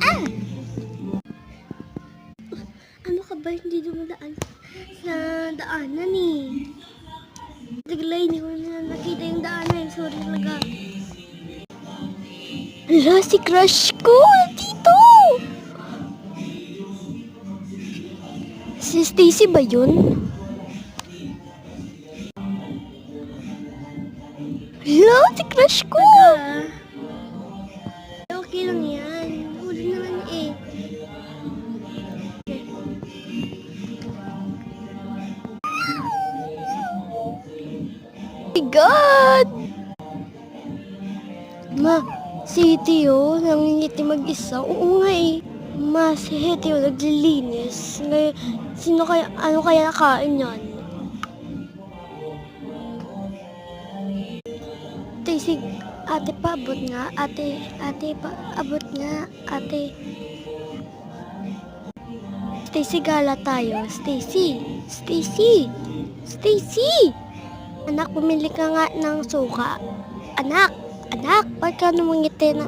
Ah! Ano ka ba? Hindi dumadaan sa daanan eh. Taglay, hindi ko na nakita yung daanan. Sorry talaga. Ala, si crush ko! Dito! Si Stacy ba yun? Hello, si crush ko! Okay lang yan. Huli naman eh. My God! Ma, si Tio, nangingiti mag-isa. Oo nga eh. Ma, si Tio naglilinis. Ngayon, ano kaya nakain yan? Stacy, ate paabot nga. Ate paabot nga. Ate. Stacy, gala tayo. Stacy! Anak, pumili ka nga ng suka. Anak, ba't ka namangiti na?